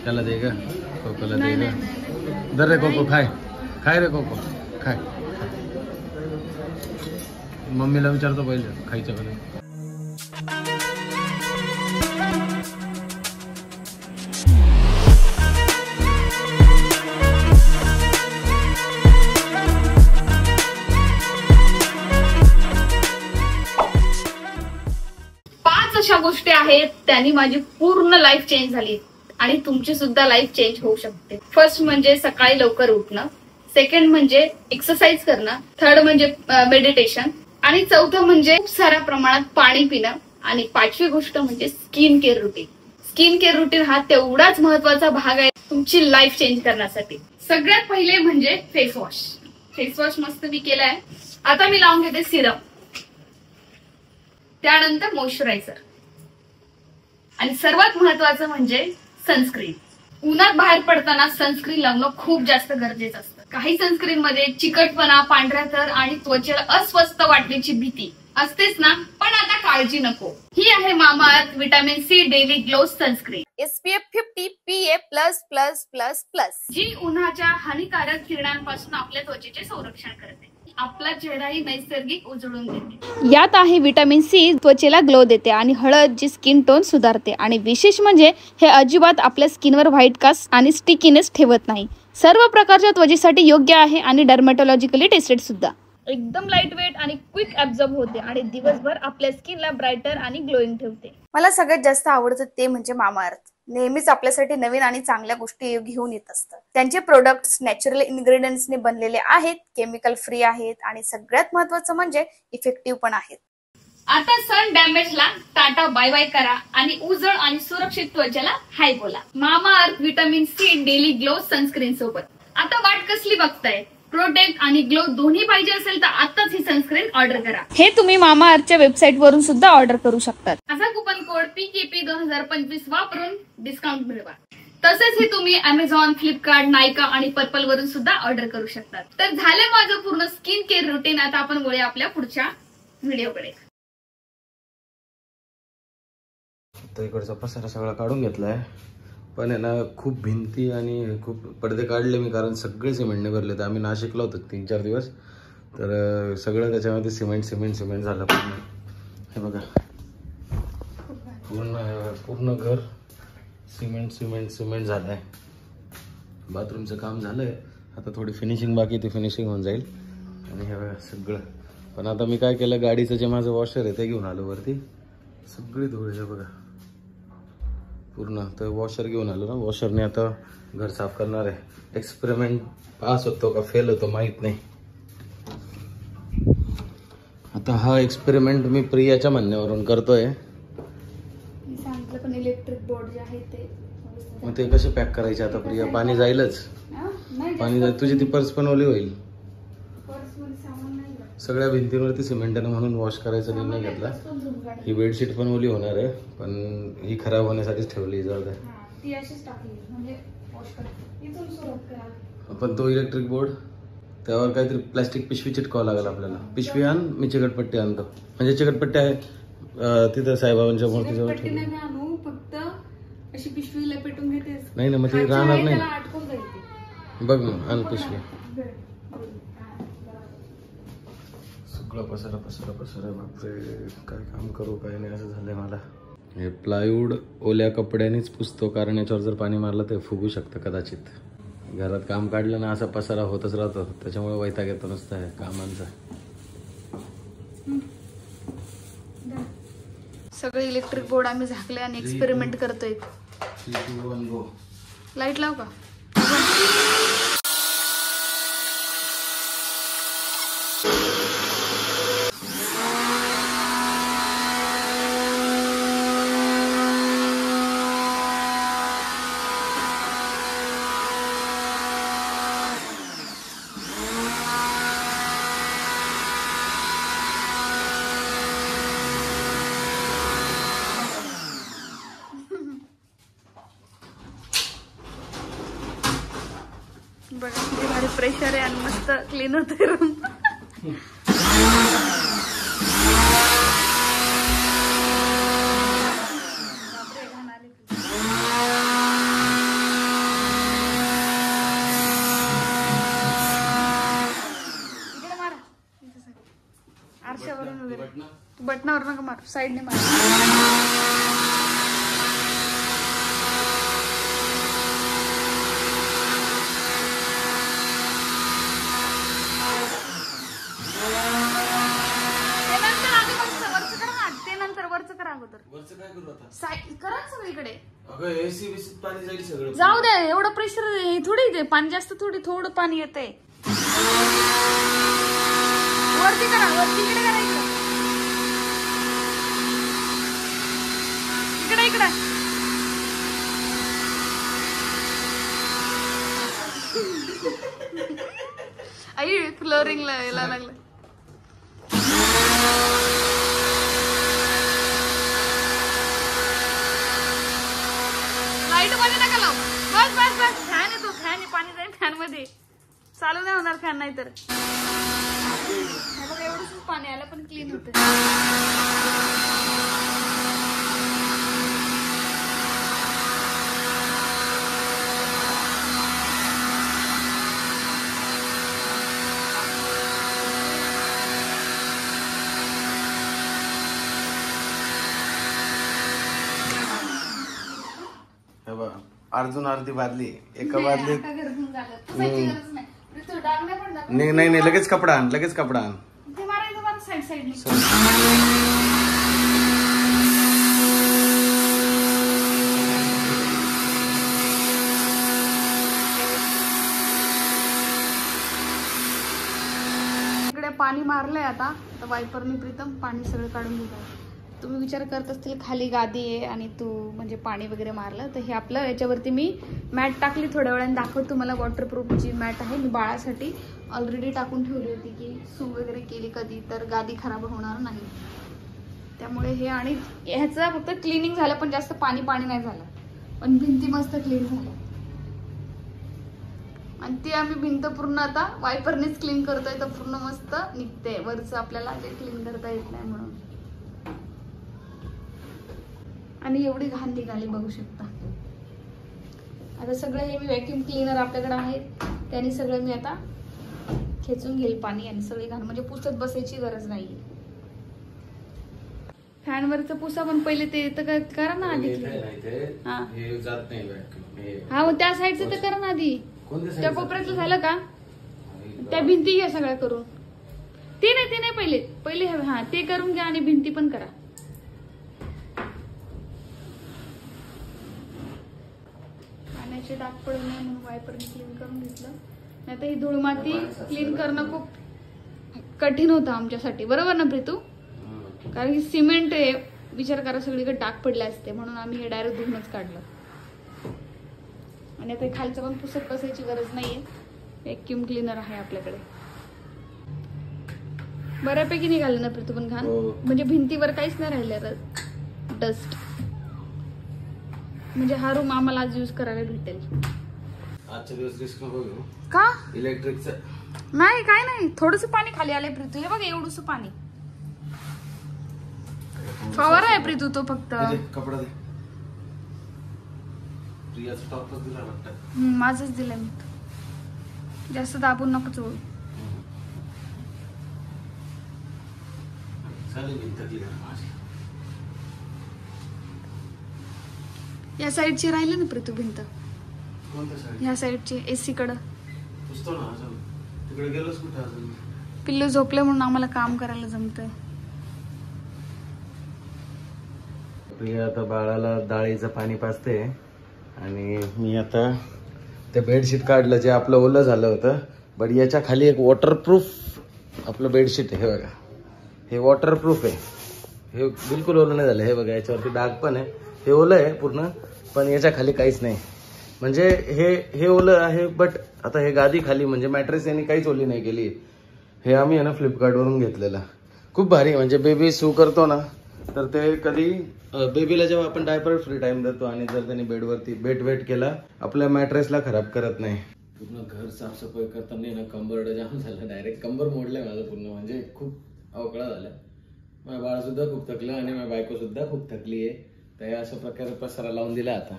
त्याला दे ग, कोकोला दे ग. दर रे कोको, खाय खाय रे कोको, खाय. मम्मीला विचारतो पहिले खायचं का नाही. अशा गोष्टी आहेत त्यांनी माझी पूर्ण लाईफ चेंज झाली आणि तुमची सुद्धा लाईफ चेंज होऊ शकते. फर्स्ट म्हणजे सकाळी लवकर उठणं, सेकंड म्हणजे एक्सरसाइज करणं, थर्ड म्हणजे मेडिटेशन आणि चौथं म्हणजे खूप साऱ्या प्रमाणात पाणी पिणं आणि पाचवी गोष्ट म्हणजे skin care routine. Skin care routine हा तेवढाच महत्वाचा भाग आहे तुमची लाईफ चेंज करण्यासाठी. सगळ्यात पहिले म्हणजे फेस वॉश. फेस वॉश मस्त मी केलाय. आता मी लावून घेते सिरम, त्यानंतर मॉइश्चरायझर आणि सर्वात महत्वाचं म्हणजे सनस्क्रीन. उन्हात बाहेर पडताना सनस्क्रीन लावणं खूप जास्त गरजेचं असतं. काही सनस्क्रीन मध्ये चिकटपणा, पांढरा थर आणि त्वचेला अस्वस्थ वाटण्याची भीती असतेच ना, पण आता काळजी नको. ही आहे Mamaearth vitamin C daily glow sunscreen SPF 50 PA++++, जी उन्हाच्या हानिकारक किरणांपासून आपल्या त्वचेचे संरक्षण करते. आपला चेहराही नैसर्गिक उजळून देते. यात आहे विटॅमिन सी, त्वचेला ग्लो देते आणि हळद जी स्किन टोन सुधारते आणि विशेष म्हणजे हे अजिबात आपल्या स्किनवर व्हाईट कास्ट आणि स्टिकीनेस ठेवत नाही. सर्व प्रकारच्या त्वचेसाठी योग्य आहे आणि डर्मॅटॉलॉजिकली टेस्टेड सुद्धा. एकदम लाईट वेट आणि क्विक ऍब्झॉर्ब होते आणि दिवसभर आपल्या स्किनला ब्राईटर आणि ग्लोईंग ठेवते. मला सगळ्यात जास्त आवडतं ते म्हणजे मामाअर्थ. नेहमीच आपल्यासाठी नवीन आणि चांगल्या गोष्टी घेऊन येत असतात. त्यांचे प्रोडक्ट्स नॅचरल इन्ग्रेडियंट्सने बनलेले आहेत, केमिकल फ्री आहेत आणि सगळ्यात महत्त्वाचं म्हणजे इफेक्टिव्ह पण आहेत. आता सन डॅमेजला टाटा बाय बाय करा आणि उजळ आणि सुरक्षित त्वचेला हाय बोला. Mamaearth vitamin C daily glow sunscreen सोबत. आता वाट कसली बघताय? प्रोटेक्ट आणि ग्लो दोन्ही पाहिजे असेल तर आताच ही सनस्क्रीन ऑर्डर करा. हे तुम्ही मामाअर्थच्या वेबसाईट वरून सुद्धा ऑर्डर करू शकतात. माझा कुपन कोड PKP 2025 वापरून डिस्काउंट मिळवा. तसेच हे तुम्ही Amazon, फ्लिपकार्ट, नायका आणि पर्पल वरून सुद्धा ऑर्डर करू शकतात. तर झालं माझं पूर्ण स्किन केअर रुटीन. आता आपण वळूया आपल्या पुढच्या व्हिडिओकडे. तर इकडचा पसारा सगळा काढून घेतलाय, पण आहे ना खूप भिंती आणि खूप पडदे काढले मी, कारण सगळे सिमेंटने भरले. तर आम्ही नाशिकला होतो 3-4 दिवस, तर सगळं त्याच्यामध्ये सिमेंट झालं पूर्ण. हे बघा पूर्ण घर सिमेंट झालं आहे. बाथरूमचं काम झालं आहे, आता थोडी फिनिशिंग बाकी, ती फिनिशिंग होऊन जाईल. आणि हे बघा सगळं. पण आता मी काय केलं, गाडीचं जे माझं वॉशर आहे ते घेऊन आलो वरती. सगळी धूळ आहे बघा पूर्ण. तर वॉशर घेऊन आलो ना, वॉशरने आता घर साफ करणार आहे. एक्सपेरिमेंट पास होतो का फेल होतो माहीत नाही. आता हा एक्सपेरिमेंट मी प्रियाच्या म्हणण्यावरून करतोय. मी सांगितलं पण इलेक्ट्रिक बोर्ड जे आहे ते मग ते कसे पॅक करायचे आता प्रिया? पाणी जाईलच, पाणी जाईल. तुझी ती पर्स पण ओली होईल. सगळ्या भिंतींवरती सिमेंट आहे म्हणून वॉश करायचा निर्णय घेतला. ही बेडशीट पण ओली होणार आहे, पण ही खराब होण्यासाठीच ठेवली. जाऊ द्या, पण तो इलेक्ट्रिक बोर्ड त्यावर काहीतरी प्लास्टिक पिशवी चिटकावं लागेल आपल्याला. पिशवी आण, मी चिकटपट्टी आणतो. म्हणजे चिकटपट्टी आहे तिथं साईबाबांच्या मूर्तीजवळ ठेवली. अशी पिशवी लपेटून घेते. नाही ना, मग ती राहणार नाही. बघ ना, आण पिशवी. सगळं पसारा बापरे, काय काम करू काय नाही असं झालंय मला. हे प्लायवूड ओल्या कपड्यानेच पुसतो, कारण याच्यावर जर पाणी मारलं तर फुगू शकतं कदाचित. घरात काम काढलं ना असा पसारा होतच राहतो, त्याच्यामुळे वैताग येतो नुसतं आहे कामांचा. सगळे इलेक्ट्रिक बोर्ड आम्ही झाकले आणि एक्सपेरिमेंट करतोय. लाईट लाव का? बघा किती भारी प्रेशर आहे आणि मस्त क्लीन होते रूम. कानावर नका मार, साईडने मार. करा सगळीकडे. पाणी जाईल सगळं. जाऊ द्या, एवढं प्रेशर थोडी ते पाणी जास्त थोडं पाणी येतंय. वरती करा, वरती इकडे करा, इकडे इकडे. आई फ्लोरिंगला यायला लागलं. लाईट मध्ये नका लावू. बस बस बस. फॅन येतो, फॅन आहे, पाणी जाईल फॅन मध्ये. चालू नाही होणार फॅन, नाही तर एवढंच पाणी आलं पण क्लीन होत. अर्जुन अर्धी बादली, एका बादलीत नाही नाही लगेच कपडा आण, लगेच कपडा आण. Side side. इकडे पाणी मारलंय आता वायपरनी प्रीतम पाणी सगळं काढून घेत आहे. तुम्ही विचार करत असतील खाली गादी आहे आणि तू म्हणजे पाणी वगैरे मारलं, तर हे आपलं याच्यावरती मी मॅट टाकली. थोड्या वेळाने दाखवत तुम्हाला. वॉटरप्रूफची मॅट आहे, मी बाळासाठी ऑलरेडी टाकून ठेवली होती की सू वगैरे केली कधी तर गादी खराब होणार नाही. त्यामुळे हे आणि ह्याचं फक्त क्लिनिंग झालं, पण जास्त पाणी नाही झालं, पण भिंती मस्त क्लीन झाल्या. आणि ती आम्ही भिंत पूर्ण आता वायपरनेच क्लीन करतोय, तर पूर्ण मस्त निघते. वरचं आपल्याला ते क्लीन करता येत नाही म्हणून. आणि एवढी घाण निघाली बघू शकता. आता सगळं हे मी व्हॅक्यूम क्लीनर आपल्याकडे आहे, त्याने सगळं मी आता खेचून घेईल पाणी आणि सगळी घाण, म्हणजे पुसत बसायची गरज नाहीये. फॅनवरचं पुसा पण पहिले ते तर करा ना आधी. हा मग त्या साईडचं तर करा ना आधी. त्या कोपऱ्यातलं झालं का? त्या भिंती घ्या सगळ्या करून. ते नाही पहिले हा ते करून घ्या आणि भिंती पण करा. पाण्याचे डाग पडू नये म्हणून वायपरने क्लीन करून घेतलं. नाही तर ही धूळ माती क्लीन करणं खूप कठीण होतं आमच्यासाठी, बरोबर ना प्रीतू? कारण की सिमेंट आहे, विचार करा सगळीकडे डाग पडले असते, म्हणून आम्ही हे डायरेक्ट धुवूनच काढलं. आणि आता खालचं पण पुसत बसायची गरज नाहीये, व्हॅक्यूम क्लीनर आहे आपल्याकडे. बऱ्यापैकी निघालं ना प्रीतू पण घाण, म्हणजे भिंतीवर काहीच नाही राहिलं डस्ट. म्हणजे हा रूम आम्हाला आज यूज करायला भेटेल. आजच्या दिवस रिस्क नको घेऊ. का? इलेक्ट्रिकचं नाही, काय नाही. थोडस पाणी खाली आलंय प्रीतू, हे बघ एवढंच पाणी. फवारा आहे प्रीतू तो फक्त. कपडा दे. प्रियाचा टॉपच दिला वाटतं. माझंच दिलं मी. जास्त दाबून नको चोळू. या साईडची राहिली ना प्रीतू भिंत. ह्या साईडची एसी कडं. तिकडे गेलोच कुठे अजून. पिल्लू झोपले म्हणून आम्हाला काम करायला जमतंय. प्रिया आता बाळाला डाळीचं पाणी पाजते आणि मी आता ते बेडशीट काढलं जे आपलं ओलं झालं होतं. बट याच्या खाली एक वॉटरप्रूफ आपलं बेडशीट आहे. हे बघा, हे वॉटरप्रूफ आहे. हे बिलकुल ओलं नाही झालं. हे बघा, याच्यावरती डाग पण आहे. हे ओलं आहे पूर्ण, पण याच्या खाली काहीच नाही. म्हणजे हे ओलं आहे, बट आता हे गादी खाली म्हणजे मॅट्रेस यांनी काहीच ओली नाही केली. हे आम्ही आहे ना फ्लिपकार्टवरून घेतलेलं. खूप भारी. म्हणजे बेबी सू करतो ना, तर ते कधी बेबीला जेव्हा आपण डायपर फ्री टाइम देतो आणि जर त्यांनी बेडवरती वेट केला, आपल्या मॅट्रेसला खराब करत नाही. पूर्ण घर साफसफाई करताना ना कंबर जाम झालं. डायरेक्ट कंबर मोडलंय माझं पूर्ण. म्हणजे खूप अवकळा झाला. माझं बाळ सुद्धा खूप थकलं आणि माझी बायको सुद्धा खूप थकली आहे. तर अशा प्रकारे पसारा लावून दिला. आता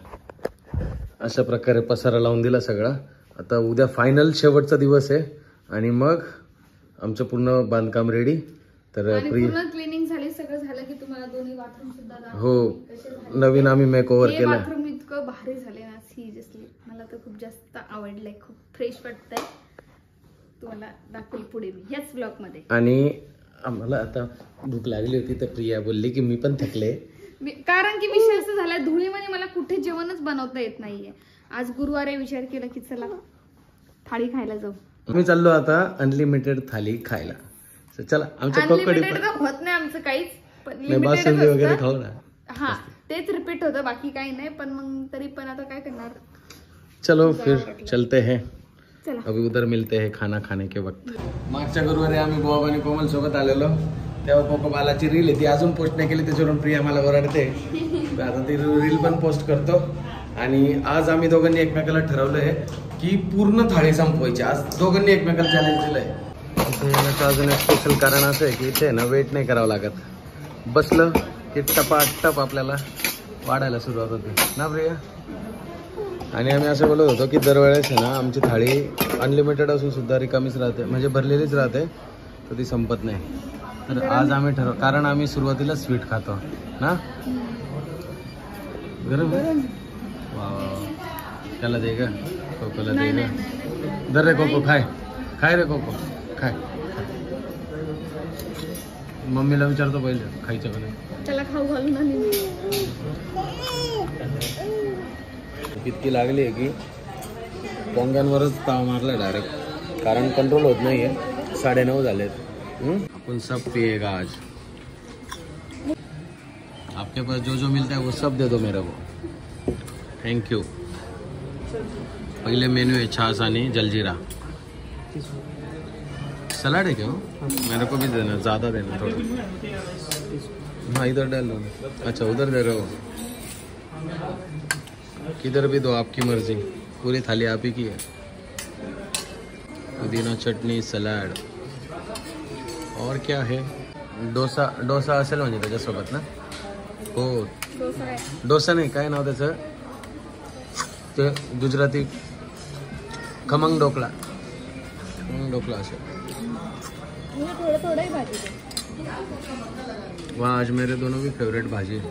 अशा प्रकारे पसारा लावून दिला सगळा. आता उद्या फायनल शेवटचा दिवस आहे आणि मग आमचं पूर्ण बांधकाम रेडी. तर पूर्ण क्लिनिंग झाली, सगळं झालं की हो, नवीन आम्ही मेक ओव्हर हे केलं. बाथरूम इतकं भारी झाले ना, सिरियसली मला तर खूप जास्त आवडलंय, खूप फ्रेश वाटतंय. तुम्हाला दाखवेल पुढे मी ह्याच ब्लॉग मध्ये. आणि आम्हाला आता भूक लागली होती तर प्रिया बोलली की मी पण थकले. कारण की विषय असं झालाय, धुळीमध्ये मला कुठे जेवणच बनवता येत नाहीये. आज गुरुवारी विचार केला की चला थाळी खायला जाऊ. मी चाललो आता अनलिमिटेड थाली खायला. चला आमच्या कोकडी अनलिमिटेड तर होत नाही आमचं काहीच, पण नाही, बासुंदी वगैरे खाऊ ना. हा तेच रिपीट होतं, बाकी काही नाही. पण मग तरी पण आता काय करणार. चलो फिर चलते हैं. चला. अभी उधर मिलते हैं खाना खाने के वक्त. मागच्या गुरुवारी आम्ही बॉब आणि कोमल सोबत आलेलो, तेव्हा कोको बालाची रील आहे ती अजून पोस्ट नाही केली, त्याच्यावरून प्रिया मला ओरडते. आता ती रील पण पोस्ट करतो. आणि आज आम्ही दोघांनी एकमेकाला ठरवलंय की पूर्ण थाळी संपवायची. आज दोघांनी एकमेकाला चॅलेंज दिलंय. इथे येण्याचं अजून एक स्पेशल कारण असं आहे की इथे ना वेट नाही करावं लागत. बसलं की टपाटप आपल्याला वाढायला सुरुवात होते ना प्रिया. आणि आम्ही असं बोलत होतो की दरवेळेस आहे ना आमची थाळी अनलिमिटेड असून सुद्धा रिकामीच राहते, म्हणजे भरलेलीच राहते, तर ती संपत नाही. तर आज आम्ही कारण आम्ही सुरुवातीला स्वीट खातो ना. गरम वा, त्याला दे ग, कोकोला दे ग. दर रे कोको, खाय रे कोको, खाय. मम्मीला विचारतो पहिले खायचं का नाही. त्याला खाऊ घालून आणि इतकी लागली आहे की पोंग्यांवरच ताव मारला डायरेक्ट, कारण कंट्रोल होत नाहीये. 9:30 झालेत. अपन सब पिएगा आज. आपके पास जो जो मिलता है वो सब दे दो मेरे को. Thank you. पहले मेन्यू है छाछ आणि जलजीरा. सलाड है क्या? मेरे को भी देना, ज़्यादा देना थोड़ा. हाँ इधर डाल दो. अच्छा उधर दे रहे हो, किधर भी दो, आपकी मर्जी. पूरी थाली आप ही की है. पुदीना चटनी, सलाड और क्या है. डोसा असेल म्हणजे त्याच्यासोबत ना. हो डोसा नाही, काय नाव त्याचं ते गुजराती खमंग ढोकळा. असेल. वाह, आज मेरे दोनों भी फेवरेट भाजी है.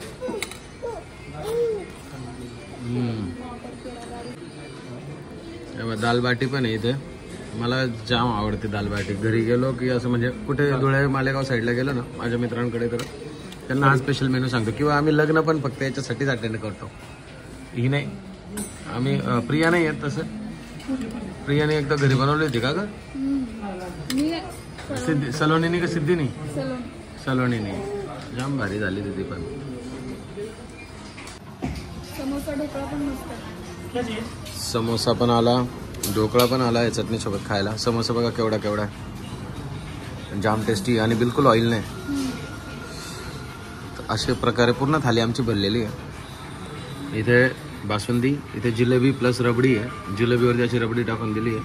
दाल बाटी पण आहे इथे. मला जाम आवडते दाल बाटी. घरी गेलो की असं म्हणजे कुठे धुळे मालेगाव साईडला गेलो ना माझ्या मित्रांकडे, तर त्यांना हा स्पेशल मेनू सांगतो. किंवा आम्ही लग्न पण फक्त याच्यासाठीच अटेंड करतो. ही नाही, आम्ही प्रिया नाही येत तसं. प्रियाने एकदा घरी बनवली होती का ग? सिद्धी सलोनीनी का सिद्धीनी? सलोनीनी. जाम भारी झाली तिथे पण. समोसा पण आला, ढोकळा पण आला आहे चटणीसोबत खायला. समोसा बघा केवढा केवढा, जाम टेस्टी आणि बिलकुल ऑइल नाही. अशा प्रकारे पूर्ण थाली आमची भरलेली आहे. इथे बासुंदी, इथे जिलेबी प्लस रबडी आहे. जिलेबीवरती अशी रबडी टाकून दिली आहे.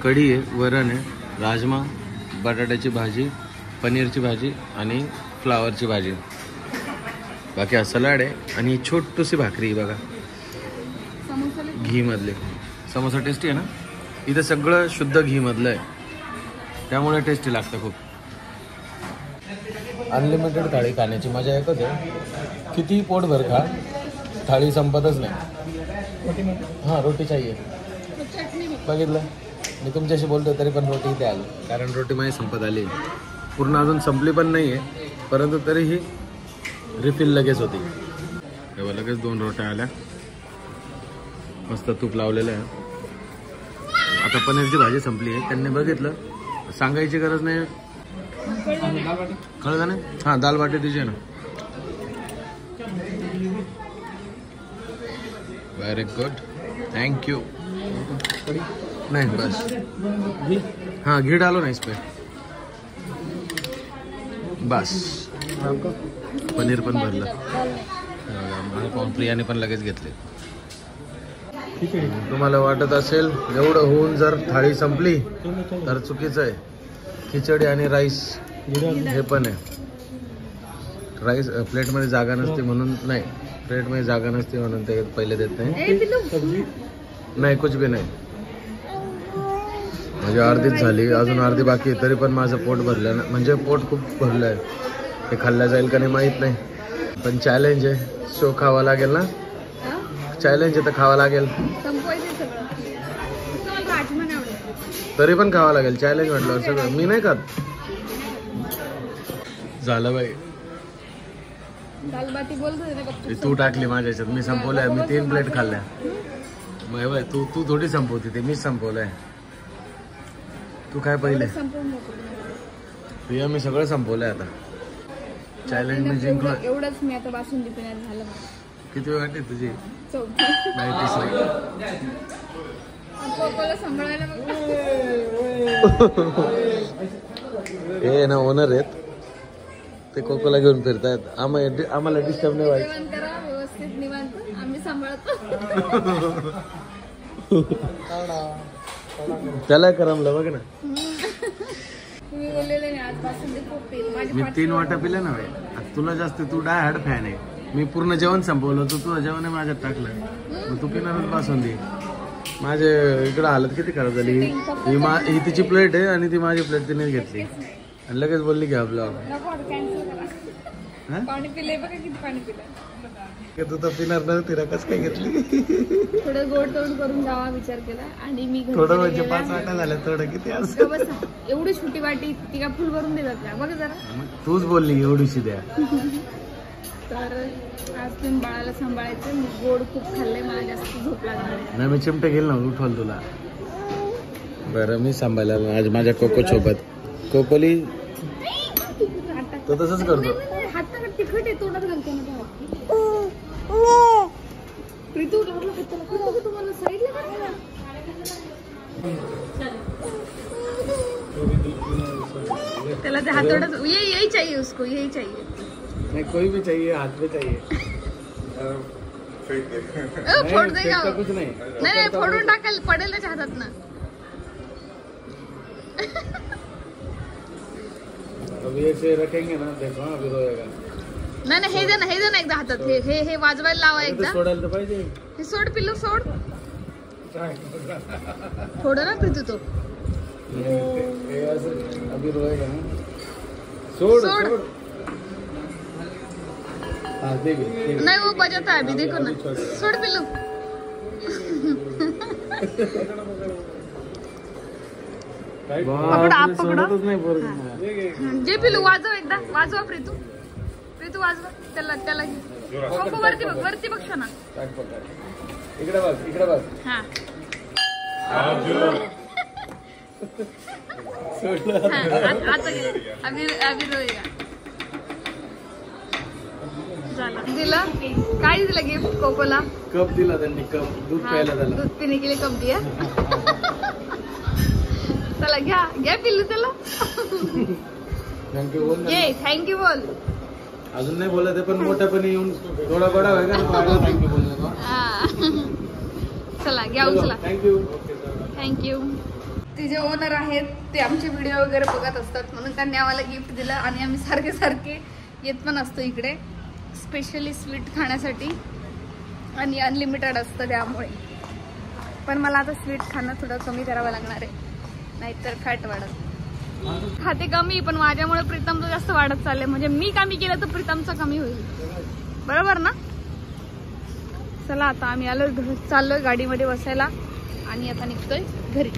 कढी आहे, वरण आहे, राजमा, बटाट्याची भाजी, पनीरची भाजी आणि फ्लावरची भाजी. बाकी हा सलाड आहे आणि छोटीशी भाकरी बघा घी मधले. समोसा टेस्टी आहे ना. इथे सगळं शुद्ध घी मधलं आहे, त्यामुळे टेस्टी लागतं खूप. अनलिमिटेड थाळी खाण्याची मजा एकच आहे, किती पोट भर खा, थाळी संपतच नाही. हां रोटी चाहिए. बघितलं मी तुमच्याशी बोलतो तरी पण रोटी इथे आली, कारण रोटी माझी संपत आली. पूर्ण अजून संपली पण नाही आहे, परंतु तरीही रिफिल लगेच होती. तेव्हा लगेच 2 रोट्या आल्या, मस्त तूप लावलेलं आहे. आता पनीरची भाजी संपली आहे. त्यांनी बघितलं, सांगायची गरज नाही. कळलं ना. हां दाल बाटी दीजिए ना. Very good, thank you. नहीं बस हाँ घी डालो ना इस पे बस. पनीर पण भरलं. प्रियाने पण लगेच घेतले. तुम्हाला वाटत असेल एवढं होऊन जर थाळी संपली तर चुकीचं आहे. खिचडी आणि राईस हे पण आहे. राईस प्लेटमध्ये जागा नसते म्हणून नाही, प्लेटमध्ये जागा नसते म्हणून ते पहिले देत नाही. नाही कुछ भी नाही. म्हणजे अर्धीच झाली, अजून अर्धी बाकी आहे. तरी पण माझं पोट भरलं ना, म्हणजे पोट खूप भरलं आहे. ते खाल्लं जाईल का नाही माहीत नाही. पण चॅलेंज आहे, शो खावा लागेल ना. चॅलेंज आहे तर खावा लागेल. संपवायचं सगळं. तुम्हाला राजमा आवडत तरी पण खावा लागेल. चॅलेंज म्हटल्यावर सगळं मी नाही खात. झालं बाई. दालबाटी बोलतो तू टाकली माझ्या ह्याच्यात. मी संपवलंय. मी 3 प्लेट खाल्ल्या. बाई तू थोडी संपवती ते, मीच संपवलंय. तू काय पहिले प्रिया? मी सगळं संपवलंय आता. चॅलेंज मी जिंकलो. एवढंच मी आता बासुंदी पिण्यात झालं. किती वेळ वाटते तुझी? 4 नाही 3 सांभाळायला हे ना ओनर आहेत ते कोकोला घेऊन फिरतायत. आम्हाला डिस्टर्ब नाही व्हायचं. जेवण करा व्यवस्थित निवांत, आम्ही सांभाळतो. त्याला करमलं बघ ना. तुम्ही बोललेले नाही आज बासुंदी खूप पिल. मी 3 वाटा पिले ना. तुला जास्त, तू डाय हार्ड फॅन आहे. मी पूर्ण जेवण संपवलं, तू तुझं जेवण माझ्यात टाकलं. मग तू पिणारच बासुंदी. माझे इकडं हालत किती खराब झाली. ही तिची प्लेट आहे आणि ती माझी प्लेट तिने घेतली आणि लगेच बोलली की आपलं पाणी पिले बघा किती पाणी पिलं. तू तर पिणार नव्हती ना, कसं काय घेतली. थोडं गोड तोड करून जावा विचार केला आणि मी थोडं म्हणजे 5 वाटा झाल्या. थोडं किती असं एवढी छोटी वाटी ती का फुल भरून देतात का बघ जरा. तूच बोलली एवढीशी द्या. तर आज तुम्ही बाळाला सांभाळायचं. मी गोड खूप खाल्लंय, मला जास्त झोप लागणार. नाही मी चिमटे घेईल ना, उठवल तुला. बरं मी सांभाळायला आज माझ्या कोको सोबत. कोकोली तो तसंच करतो. हात तिखट आहे, तोंडात घालतो ना प्रीतू तुम्हाला साईडला. त्याला ते हातोडाच यही चाहिए उसको, यही चाहिए. नहीं कोई भी चाहिए, हाथ में चाहिए. फोड देगा वो. कुछ नहीं. नाही फोडून टाकेल, पडेल त्याच्या हातात ना. अभी ऐसे रखेंगे ना, देखो अभी रोएगा. नाही हे दे ना एकदा हातात. हे वाजवायला लावा एकदा. सोडायला तर पाहिजे. हे सोड पिल्लू, सोड. थोडं ना प्रीतू तो. हे असं अभी रोएगा ना. सोड. हाँ देख. नहीं वो बजाता है अभी, देखो ना. सोड पिल्लू. पकडा, आप पकडा. जे पिल्लू वाजव एकदा, वाजवा प्रीतू. प्रीतू वाजवा. त्याला कोको वरती बघ ना. इकडे बघ. हा आता गेलं. अभी रोएगा. दिला काय दिलं गिफ्ट कोकोला? कप दिला त्यांनी. कप दूध प्यायला त्याला. दूध पिणे के लिए कप दिया. चला घ्या पिल्लू त्याला. थँक्यू बोल. ये थँक्यू बोल. अजून नाही बोलत आहे पण मोठ्यापणी येऊन थोडा बडा व्हायला थँक्यू बोल. चला घ्या चला. थँक्यू. ते जे ओनर आहेत ते आमचे व्हिडिओ वगैरे बघत असतात म्हणून त्यांनी आम्हाला गिफ्ट दिलं आणि आम्ही सारखे येत पण असतो इकडे स्पेशली स्वीट खाण्यासाठी आणि अनलिमिटेड असतं त्यामुळे. पण मला आता स्वीट खाणं थोडं कमी करावं लागणार आहे, नाहीतर फॅट वाढत. खाते कमी पण माझ्यामुळे प्रीतमचं जास्त वाढत चाललंय. म्हणजे मी कमी केलं तर प्रीतमचं कमी होईल, बरोबर ना. चला आता आम्ही चाललोय गाडीमध्ये बसायला आणि आता निघतोय घरी.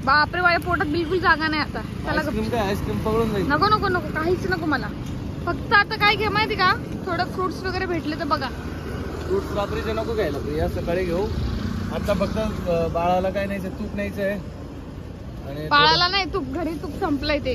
बापरे माझ्या पोटात बिलकुल जागा नाही आता. चला आईस्क्रीम पकडून जाईल. नको काहीच नको मला. फक्त आता काय घ्या माहिती का, थोडं फ्रुट्स वगैरे भेटले तर बघा. फ्रुट्स रात्रीचे नको घ्यायला, या सकाळी घेऊ. आता फक्त बाळाला काय न्यायचं, तूप न्यायचं आहे. बाळाला नाही तूप, घरी तूप संपलंय ते.